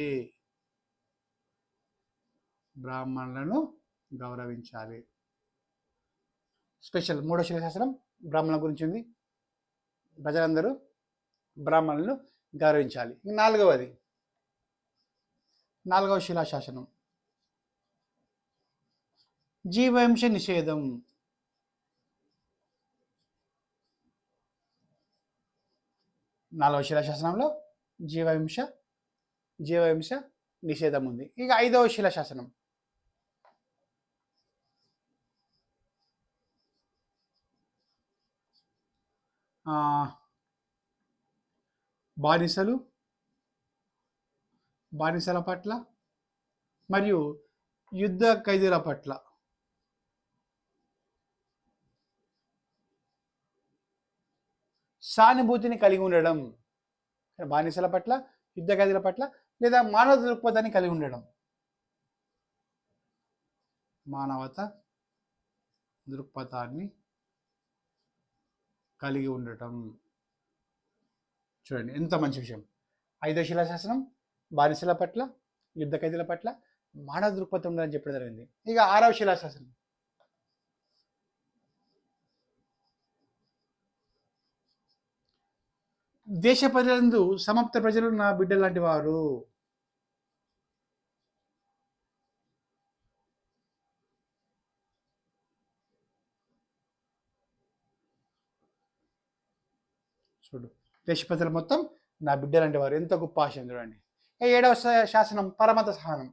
బ్రాహ్మణులను గౌరవించాలి. స్పెషల్ మూడవ శిలాశాసనం బ్రాహ్మణుల గురించి ఉంది. ప్రజలందరూ బ్రాహ్మణులను గౌరవించాలి. నాలుగవ శిలాశాసనం జీవహింస నిషేధం. నాలుగవ శిలాశాసనంలో జీవహింస నిషేధం ఉంది. ఇక ఐదవ శిలాశాసనం బానిసల పట్ల మరియు యుద్ధ ఖైదీల పట్ల సానుభూతిని కలిగి ఉండడం. బానిసల పట్ల, యుద్ధ ఖైదీల పట్ల లేదా మానవ దృక్పథాన్ని కలిగి ఉండడం. మానవత దృక్పథాన్ని కలిగి ఉండటం. చూడండి ఎంత మంచి విషయం. ఐదవ శిలాశాసనం బానిసల పట్ల, యుద్ధ ఖైదీల పట్ల మానవ దృక్పథం ఉండాలని చెప్పడం జరిగింది. ఇక ఆరవ శిలాశాసనం దేశ ప్రజలందు సమాప్త ప్రజలు నా బిడ్డ లాంటి వారు. చూడు, దేశ ప్రజలు మొత్తం నా బిడ్డ లాంటి వారు. ఎంత గొప్ప ఆశయం చూడండి. ఏడవ శాసనం పరమత సహనం.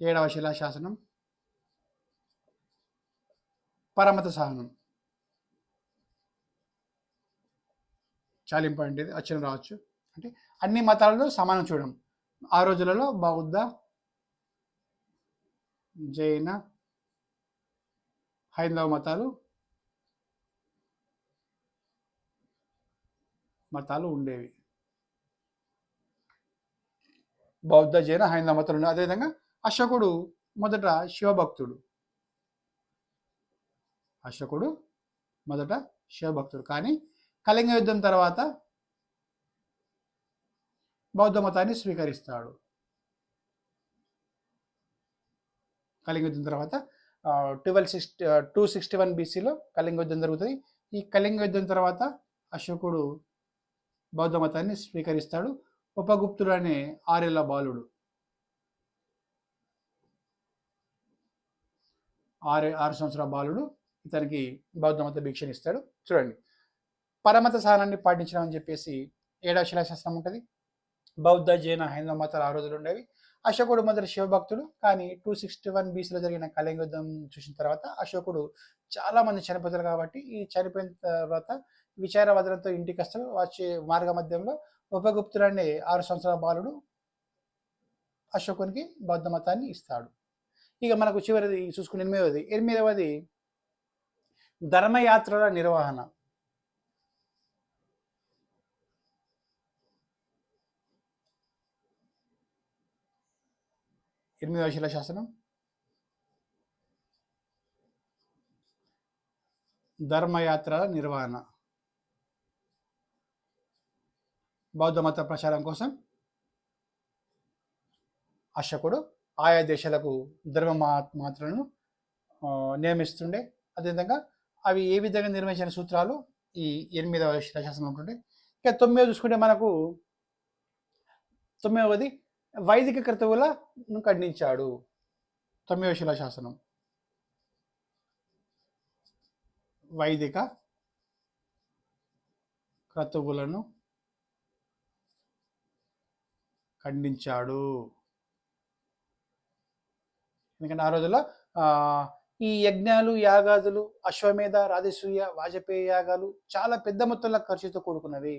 ఏడవ శిలాశాసనం పరమత సహనం. చాలా ఇంపార్టెంట్. ఇది అచ్చం రావచ్చు. అంటే అన్ని మతాలలో సమానం చూడడం. ఆ రోజులలో బౌద్ధ, జైన, హైందవ మతాలు మతాలు ఉండేవి. బౌద్ధ, జైన, హైందవ మతాలు ఉన్నాయి. అదేవిధంగా అశోకుడు మొదట శివభక్తుడు. అశోకుడు మొదట శివభక్తుడు, కానీ కళింగ యుద్ధం తర్వాత బౌద్ధ మతాన్ని స్వీకరిస్తాడు. కళింగ యుద్ధం తర్వాత 261 బీసీలో కళింగ యుద్ధం జరుగుతుంది. ఈ కళింగ యుద్ధం తర్వాత అశోకుడు బౌద్ధ మతాన్ని స్వీకరిస్తాడు. ఉపగుప్తుడు అనే 6 ఏళ్ల బాలుడు, 6 సంవత్సరాల బాలుడు ఇతనికి బౌద్ధ మత భిక్షని ఇస్తాడు. చూడండి, పరమత సహనాన్ని పాటించడం అని చెప్పేసి 7వ శిలాశాసనం ఉంటుంది. బౌద్ధ, జైన, హైందవ మతాలు ఆ రోజులు ఉండేవి. అశోకుడు మొదటి శివభక్తుడు, కానీ 261 బీసీలో జరిగిన కళింగ యుద్ధం చూసిన తర్వాత అశోకుడు చాలా మంది చనిపోతారు. కాబట్టి ఈ చనిపోయిన తర్వాత విచారవదనంతో ఇంటికి వస్తాడు. వచ్చే మార్గ మధ్యంలో ఉపగుప్తుడు అనే 6 సంవత్సరాల బాలుడు అశోకునికి బౌద్ధ మతాన్ని ఇస్తాడు. ఇక మనకు చివరిది చూసుకుని 8వది ధర్మయాత్రల నిర్వహణ. 8వ శిలాశాసనం ధర్మయాత్రల నిర్వహణ. బౌద్ధ మత ప్రచారం కోసం అశోకుడు ఆయా దేశాలకు ధర్మమాత్రలను నియమిస్తుండే. అదేవిధంగా అవి ఏ విధంగా నిర్వహించిన సూత్రాలు ఈ 8వ శిలాశాసనం ఉంటుండే. ఇక 9వ చూసుకుంటే మనకు 9వది వైదిక క్రతువులను ఖండించాడు. 9వ శిలాశాసనం వైదిక క్రతువులను ఖండించాడు. ఎందుకంటే ఆ రోజుల్లో ఈ యజ్ఞాలు, యాగాదులు, అశ్వమేధ, రాజసూయ, వాజపేయి యాగాలు చాలా పెద్ద మొత్తంలో ఖర్చుతో కూడుకున్నవి.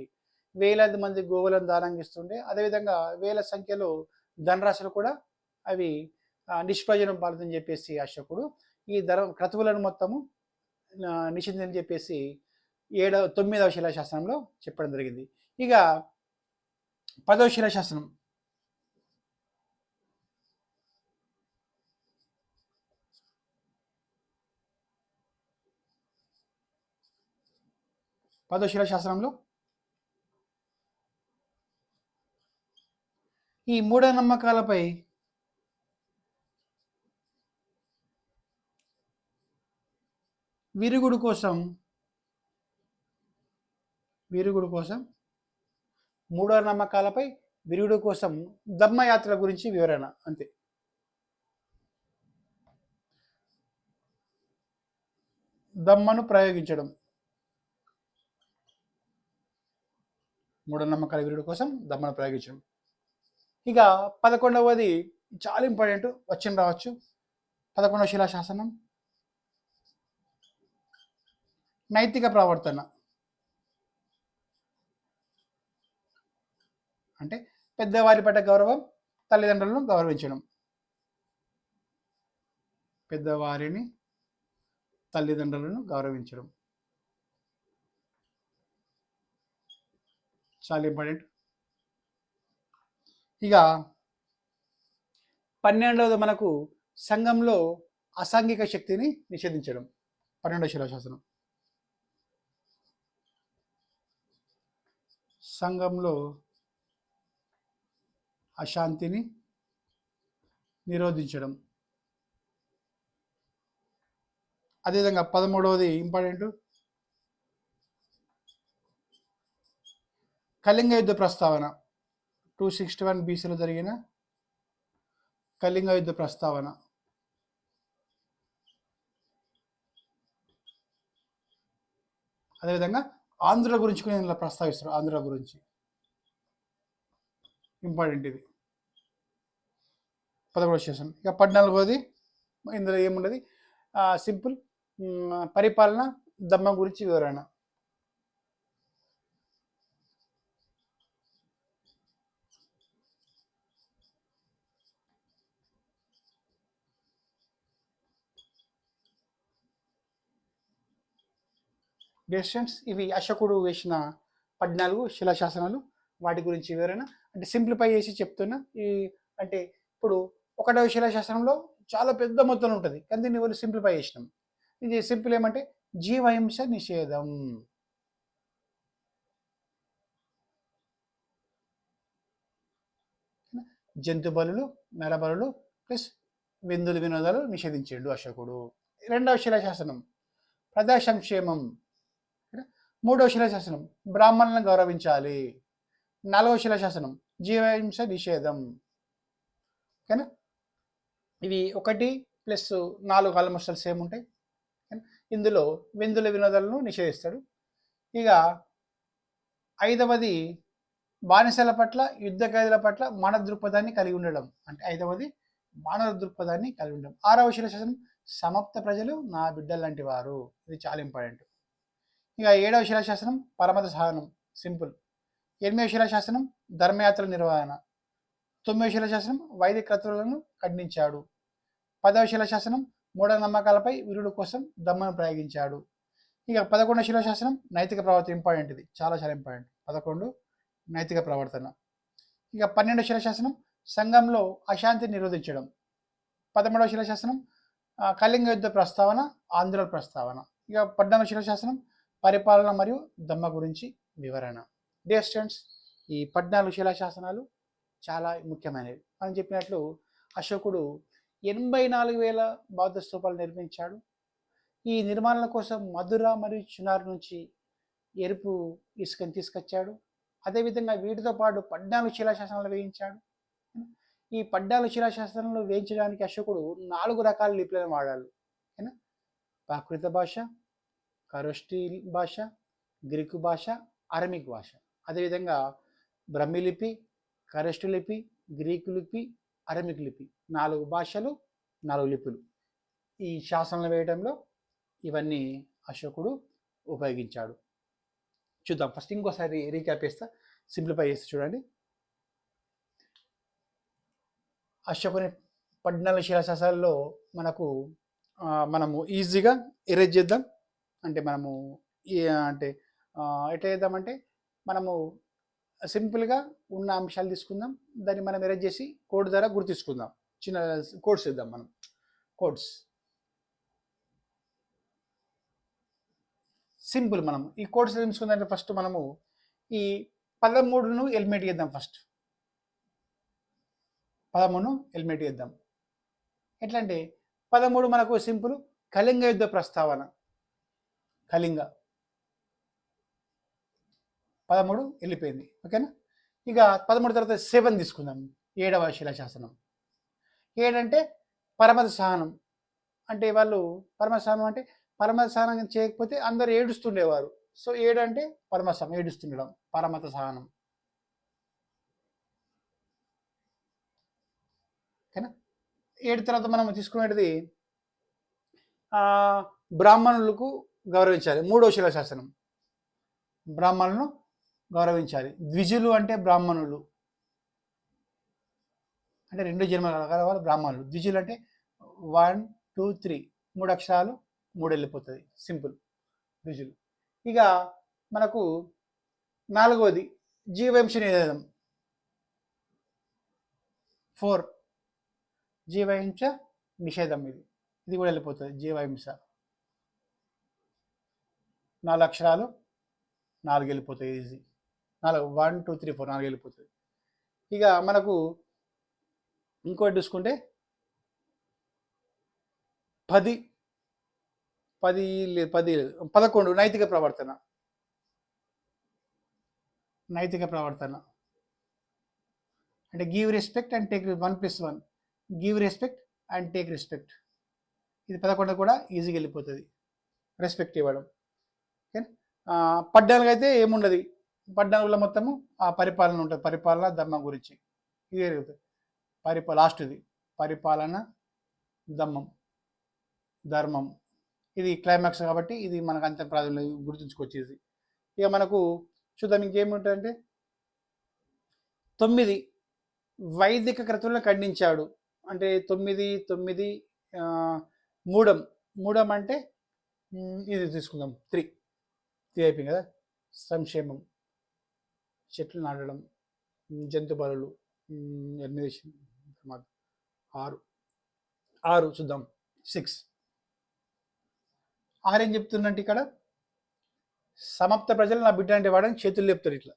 వేలాది మంది గోవులను దానంగా ఇస్తుండే. అదేవిధంగా వేల సంఖ్యలో ధనరాశులు కూడా అవి నిష్ప్రయోజనం పాలుతుందని చెప్పేసి అశోకుడు ఈ క్రతువులను మొత్తము నిషిద్ధని చెప్పేసి 9వ శిలాశాసనంలో చెప్పడం జరిగింది. ఇక 10వ శిలాశాసనం 10వ శిలాశాసనంలో ఈ మూఢనమ్మకాలపై విరుగుడు కోసం మూఢనమ్మకాలపై విరుగుడు కోసం ధర్మయాత్ర గురించి వివరణ. అంతే. దమ్మను ప్రయోగించడం, మూఢనమ్మకాల విరుగుడు కోసం దమ్మను ప్రయోగించడం. ఇక 11వది చాలా ఇంపార్టెంట్, వచ్చిన రావచ్చు. 11వ శిలాశాసనం నైతిక ప్రవర్తన. అంటే పెద్దవారి పట్ల గౌరవం, తల్లిదండ్రులను గౌరవించడం. పెద్దవారిని, తల్లిదండ్రులను గౌరవించడం చాలా ఇంపార్టెంట్. ఇక 12వది మనకు సంఘంలో అసాంఘిక శక్తిని నిషేధించడం. 12వ శిలాశాసనం సంఘంలో అశాంతిని నిరోధించడం. అదేవిధంగా 13వది ఇంపార్టెంట్, కళింగ యుద్ధ ప్రస్తావన. 261 బీసీలో జరిగిన కళింగ యుద్ధ ప్రస్తావన. అదేవిధంగా ఆంధ్రుల గురించి కూడా ఇందులో ప్రస్తావిస్తారు. ఆంధ్రుల గురించి ఇంపార్టెంట్ ఇది 11వ సెషన్. ఇక 14వది ఇందులో ఏమున్నది, సింపుల్ పరిపాలన, దమ్మం గురించి వివరణ. డిస్టెన్స్ ఇవి అశోకుడు వేసిన 14 శిలాశాసనాలు, వాటి గురించి వివరణ. అంటే సింప్లిఫై చేసి చెప్తున్నా. అంటే ఇప్పుడు 1వ శిలాశాసనంలో చాలా పెద్ద మొత్తంలో ఉంటుంది, కానీ దీన్ని వాళ్ళు సింప్లిఫై చేసినాం. ఇది సింపుల్ ఏమంటే జీవహింస నిషేధం. జంతు బలులు, నరబలులు ప్లస్ విందులు వినోదాలు నిషేధించాడు అశోకుడు. 2వ శిలాశాసనం ప్రజా సంక్షేమం. 3వ శిలాశాసనం బ్రాహ్మణులను గౌరవించాలి. 4వ శిలాశాసనం జీవహింస నిషేధం. ఓకేనా, ఇవి 1+4 ఆల్మోస్ట్ సేమ్ ఉంటాయి. ఇందులో విందుల వినోదాలను నిషేధిస్తాడు. ఇక 5వది బానిసల పట్ల, యుద్ధ ఖైదీల పట్ల మానవ దృక్పథాన్ని కలిగి ఉండడం. అంటే 5వది మానవ దృక్పథాన్ని కలిగి ఉండడం. 6వ శిలాశాసనం సమాప్త ప్రజలు నా బిడ్డలు లాంటి వారు. ఇది చాలా ఇంపార్టెంట్. ఇక 7వ శిలాశాసనం పరమత సహనం, సింపుల్. 8వ శిలాశాసనం ధర్మయాత్ర నిర్వహణ. 9వ శిలాశాసనం వైదిక క్రతువులను ఖండించాడు. 10వ శిలాశాసనం మూఢనమ్మకాలపై వీరుల కోసం దమ్మను ప్రయోగించాడు. ఇక 11వ శిలాశాసనం నైతిక ప్రవర్తన, ఇంపార్టెంట్, ఇది చాలా చాలా ఇంపార్టెంట్. 11 నైతిక ప్రవర్తన. ఇక 12వ శిలాశాసనం సంఘంలో అశాంతిని నిరోధించడం. 13వ శిలాశాసనం కళింగ యుద్ధ ప్రస్తావన, ఆంధ్రుల ప్రస్తావన. ఇక 14వ శిలాశాసనం పరిపాలన మరియు దమ్మ గురించి వివరణ. డియర్ స్టూడెంట్స్, ఈ 14 శిలాశాసనాలు చాలా ముఖ్యమైనవి. మనం చెప్పినట్లు అశోకుడు 84,000 బౌద్ధ స్తూపాలు నిర్మించాడు. ఈ నిర్మాణాల కోసం మధుర మరియు చినార్ నుంచి ఎరుపు ఇసుకని తీసుకొచ్చాడు. అదేవిధంగా వీటితో పాటు 14 శిలాశాసనాలు వేయించాడు. ఈ 14 శిలాశాసనాలు వేయించడానికి అశోకుడు 4 రకాల లిపులను వాడాడు. ఓకేనా, ప్రాకృత భాష, ఖరోష్టి భాష, గ్రీకు భాష, అరమిక్ భాష. అదేవిధంగా బ్రహ్మి లిపి, ఖరోష్టి లిపి, గ్రీకు లిపి, అరమిక్ లిపి, 4 భాషలు, 4 లిపులు. ఈ శాసనాలు వేయడంలో ఇవన్నీ అశోకుడు ఉపయోగించాడు. చూద్దాం. ఫస్ట్ ఇంకోసారి రీక్యాప్ చేస్తా, సింప్లిఫై చేస్తే చూడండి. అశోకుని 14 శిలాశాసనాల్లో మనము ఈజీగా ఎరేజ్ చేద్దాం. అంటే మనము అంటే ఎట్లా చేద్దామంటే మనము సింపుల్గా ఉన్న అంశాలు తీసుకుందాం, దాన్ని మనం ఎరేజ్ చేసి కోడ్ ద్వారా గుర్తించుకుందాం. చిన్న కోడ్స్ ఇద్దాం. మనం కోడ్స్ సింపుల్. మనం ఈ కోడ్స్ తెలుసుకుందంటే ఫస్ట్ మనము ఈ 13ను ఎలిమినేట్ చేద్దాం. ఫస్ట్ 13ను ఎలిమినేట్ చేద్దాం. ఎట్లా అంటే 13 మనకు సింపుల్ కళింగ యుద్ధ ప్రస్తావన. కళింగ 13 వెళ్ళిపోయింది. ఓకేనా, ఇక 13 తర్వాత 7 తీసుకుందాం. 7వ శిలాశాసనం. 7 అంటే పరమత సహనం. అంటే వాళ్ళు పరమత సహనం అంటే పరమత సహనం చేయకపోతే అందరు ఏడుస్తుండేవారు. సో 7 అంటే పరమత సహనం, ఏడుస్తుండడం, పరమత సహనం. ఓకేనా, 7 తర్వాత మనం తీసుకునేది బ్రాహ్మణులకు గౌరవించాలి. 3వ శిలాశాసనం బ్రాహ్మణులను గౌరవించాలి. ద్విజులు అంటే బ్రాహ్మణులు, అంటే 2 జన్మల వాళ్ళు బ్రాహ్మణులు. ద్విజులు అంటే 1 2 3 3 అక్షరాలు 3 వెళ్ళిపోతుంది, సింపుల్ ద్విజులు. ఇక మనకు 4వది జీవహింస నిషేధం. 4 జీవహింస నిషేధం. ఇది కూడా వెళ్ళిపోతుంది. జీవహింస 4 అక్షరాలు 4 వెళ్ళిపోతాయి ఈజీ. 4 1 2 3 4 4 వెళ్ళిపోతుంది. ఇక మనకు ఇంకోటి చూసుకుంటే 11 నైతిక ప్రవర్తన. నైతిక ప్రవర్తన అంటే give respect and take 1+1, give respect and take respect. ఇది 11 కూడా ఈజీగా వెళ్ళిపోతుంది, రెస్పెక్ట్ ఇవ్వడం. ఓకే, 14 అయితే ఏముండదు. 14లో మొత్తము ఆ పరిపాలన ఉంటుంది, పరిపాలన ధర్మం గురించి. ఇది జరుగుతుంది. లాస్ట్ది పరిపాలన ధర్మం, ధర్మం. ఇది క్లైమాక్స్ కాబట్టి ఇది మనకు అంత ప్రాధాన్యం గుర్తుంచుకొచ్చేది. ఇక మనకు చూద్దాం ఇంకేముంటుందంటే 9 వైదిక క్రతువులను ఖండించాడు. అంటే 9 మూఢం అంటే ఇది తీసుకుందాం. 3 అయిపోయింది కదా, సంక్షేమం. చెట్లు నాటడం, జంతు బలులు, 8 6 6 చూద్దాం 6 6 ఏం చెప్తుందంటే ఇక్కడ సమప్త ప్రజలు నా బిడ్డ అంటే వాడని చేతులు లేపుతాడు. ఇట్లా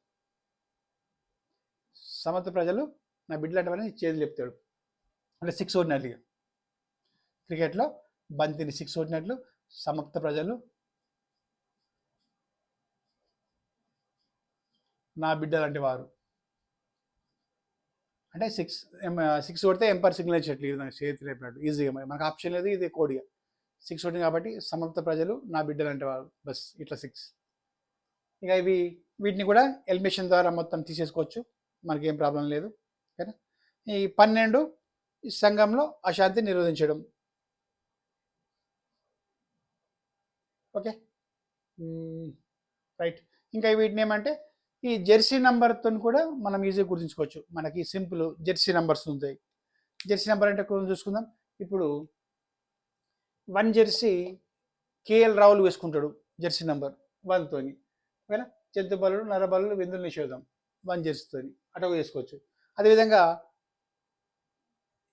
సమప్త ప్రజలు నా బిడ్డలు అంటే వాడని చేతులు లేపుతాడు అంటే 6 ఓడినట్లుగా. క్రికెట్లో బంతిని 6 ఓడినట్లు సమప్త ప్రజలు నా బిడ్డలు అంటే వారు అంటే 6 కొడితే ఎంపైర్ సిగ్నల్ ఇచ్చేట్లు చేతులు లేపినట్టు ఈజీగా. మనకు ఆప్షన్ లేదు, ఇది కోడిగా 6 కొట్టింది కాబట్టి సమప్త ప్రజలు నా బిడ్డలు అంటే వారు, బస్ ఇట్లా 6. ఇక వీటిని కూడా ఎలిమినేషన్ ద్వారా మొత్తం తీసేసుకోవచ్చు, మనకేం ప్రాబ్లం లేదు. ఓకేనా. ఈ 12 సంఘంలో అశాంతి నిరోధించడం. Okay right. ఇంకా వీటిని ఏమంటే ఈ జెర్సీ నెంబర్తో కూడా మనం ఈజీగా గుర్తుంచుకోవచ్చు. మనకి సింపుల్ జెర్సీ నెంబర్స్ ఉంటాయి. జెర్సీ నెంబర్ అంటే చూసుకుందాం. ఇప్పుడు 1 జెర్సీ కేఎల్ రాహుల్ వేసుకుంటాడు జెర్సీ నెంబర్ 1తోని. ఓకేనా. జంతు బలులు, నరబలులు, విందులు నిషేధం 1 జెర్సీతోని అటో వేసుకోవచ్చు. అదేవిధంగా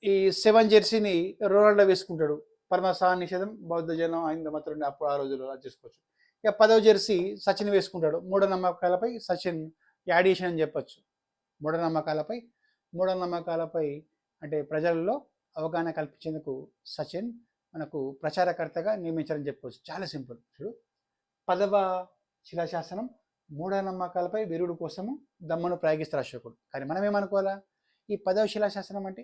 ఈ 7 జెర్సీని రొనాల్డో వేసుకుంటాడు, పరమసాహ నిషేధం, బౌద్ధ జనం, ఐంద మతం అప్పుడు ఆ రోజుల్లో అది చేసుకోవచ్చు. ఇక 10వ జెర్సీ సచిన్ వేసుకుంటాడు, మూఢనమ్మకాలపై సచిన్ యాడిషన్ అని చెప్పచ్చు. మూఢనమ్మకాలపై అంటే ప్రజల్లో అవగాహన కల్పించేందుకు సచిన్ మనకు ప్రచారకర్తగా నియమించారని చెప్పవచ్చు. చాలా సింపుల్. చూడు, 10వ శిలాశాసనం మూఢనమ్మకాలపై విరుడు కోసము దమ్మను ప్రయోగిస్తారు అశోకుడు. కానీ మనం ఏమనుకోవాలా, ఈ 10వ శిలాశాసనం అంటే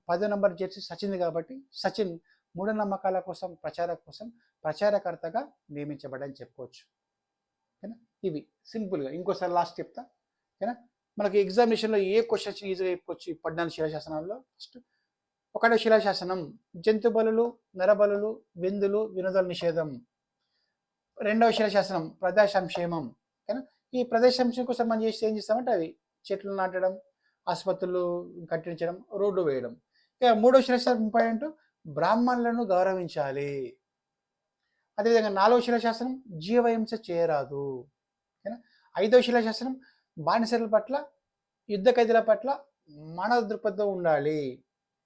10వ నంబర్ జెర్సీ సచిన్ కాబట్టి సచిన్ మూఢనమ్మకాల కోసం ప్రచారకర్తగా నియమించబడని చెప్పుకోవచ్చు. ఓకేనా. ఇవి సింపుల్గా ఇంకోసారి లాస్ట్ చెప్తా. ఓకేనా. మనకి ఎగ్జామినేషన్లో ఏ క్వశ్చన్స్ ఈజీగా చెప్పుకోవచ్చు ఈ 14 శిలాశాసనాల్లో. ఫస్ట్ 1వ శిలాశాసనం జంతు బలులు, నరబలులు, విందులు, వినోదాల నిషేధం. 2వ శిలాశాసనం ప్రజా సంక్షేమం. ఓకేనా. ఈ ప్రజా సంక్షేమం కోసం మనం ఏం చేస్తామంటే అవి చెట్లు నాటడం, ఆసుపత్రులు కట్టించడం, రోడ్డు వేయడం. ఇక 3వ శిలాశాసనం ఇంపార్టెంట్, బ్రాహ్మణులను గౌరవించాలి. అదేవిధంగా 4వ శిలాశాసనం జీవహింస చేయరాదు. ఓకేనా. 5వ శిలాశాసనం బానిసల పట్ల, యుద్ధ ఖైదీల పట్ల మానవ దృక్పథం ఉండాలి.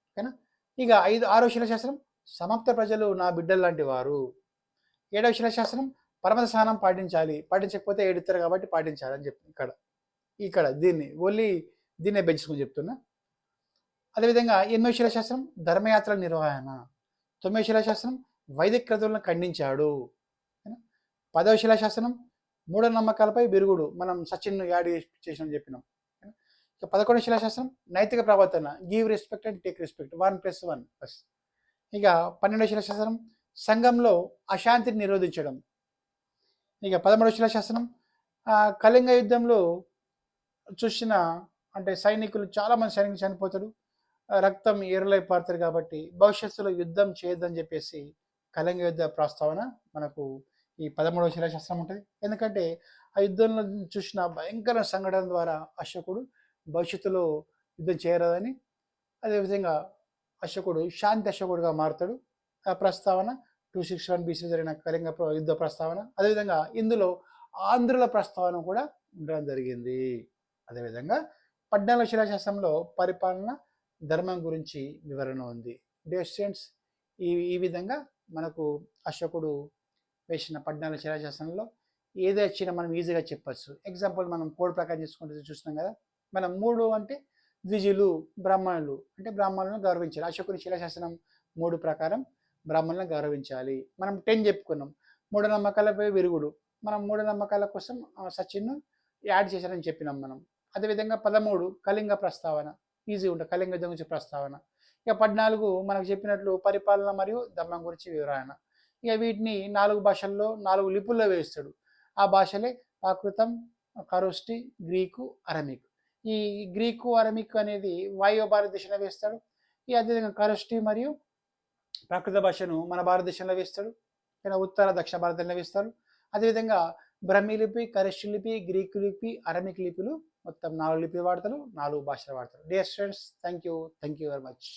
ఓకేనా. ఇక 6వ శిలాశాసనం సమప్త ప్రజలు నా బిడ్డలు లాంటి వారు. 7వ శిలాశాసనం పరమత స్నానం పాటించకపోతే ఏడుతారు కాబట్టి పాటించాలి అని చెప్పి ఇక్కడ దీన్నే పెంచుకుని చెప్తున్నా. అదేవిధంగా 8వ శిలాశాసనం ధర్మయాత్రల నిర్వహణ. 9వ శిలాశాసనం వైదిక క్రతువులను ఖండించాడు. 10వ శిలాశాసనం మూఢనమ్మకాలపై విరుగుడు, మనం సచిన్ యాడ్ చేసిన చెప్పినాం. ఇక 11వ శిలాశాసనం నైతిక ప్రవర్తన, give respect and take respect, 1+1 bus. ఇక 12వ శిలాశాసనం సంఘంలో అశాంతిని నిరోధించడం. ఇక 13వ శిలాశాసనం కళింగ యుద్ధంలో చూసిన అంటే చాలామంది సైనికులు చనిపోతాడు, రక్తం ఏరులై పారుతారు కాబట్టి భవిష్యత్తులో యుద్ధం చేయొద్దని చెప్పేసి కళింగ యుద్ధ ప్రస్తావన మనకు ఈ 13వ శిలాశాసనం ఉంటుంది. ఎందుకంటే ఆ యుద్ధంలో చూసిన భయంకర సంఘటన ద్వారా అశోకుడు భవిష్యత్తులో యుద్ధం చేయరాదని, అదేవిధంగా అశోకుడు శాంతి అశోకుడుగా మారుతాడు. ఆ ప్రస్తావన 261 BC జరిగిన కళింగ యుద్ధ ప్రస్తావన. అదేవిధంగా ఇందులో ఆంధ్రుల ప్రస్తావన కూడా ఉండడం జరిగింది. అదేవిధంగా 14వ శిలాశాసనంలో పరిపాలన, ధర్మం గురించి వివరణ ఉంది. డియర్ స్టూడెంట్స్, ఈ విధంగా మనకు అశోకుడు వేసిన 14వ శిలాశాసనంలో ఏది వచ్చినా మనం ఈజీగా చెప్పచ్చు. ఎగ్జాంపుల్ మనం కోడ్ ప్రకారం చేసుకుంటే చూస్తున్నాం కదా. మనం 3 అంటే ద్విజులు, బ్రాహ్మణులు అంటే బ్రాహ్మణులను గౌరవించాలి. అశోకుని శిలాశాసనం 3 ప్రకారం బ్రాహ్మణులను గౌరవించాలి. మనం 10 చెప్పుకున్నాం. మూఢనమ్మకాలపై విరుగుడు, మనం మూఢనమ్మకాల కోసం సచిన్ను యాడ్ చేశారని చెప్పినాం మనం. అదేవిధంగా 13 కళింగ ప్రస్తావన, ఈజీ ఉంటుంది, కళింగ యుద్ధం గురించి ప్రస్తావన. ఇక 14 మనకు చెప్పినట్లు పరిపాలన మరియు ధర్మం గురించి వివరణ. ఇక వీటిని 4 భాషల్లో 4 లిపుల్లో వేస్తాడు. ఆ భాషలే ప్రాకృతం, ఖరోష్టి, గ్రీకు, అరమిక్. ఈ గ్రీకు, అరమిక్ అనేది వాయువ్య భారతదేశంలో వేస్తాడు. ఈ అదేవిధంగా ఖరోష్టి మరియు ప్రాకృత భాషను మన భారతదేశంలో వేస్తాడు, ఉత్తర దక్షిణ భారతంలో వేస్తారు. అదేవిధంగా బ్రహ్మీ లిపి, ఖరోష్టి లిపి, గ్రీకు లిపి, అరమిక్ లిపిలు మొత్తం 4 లిపిలు వాడతారు, 4 భాషలు వాడతారు. Dear students, thank you very much.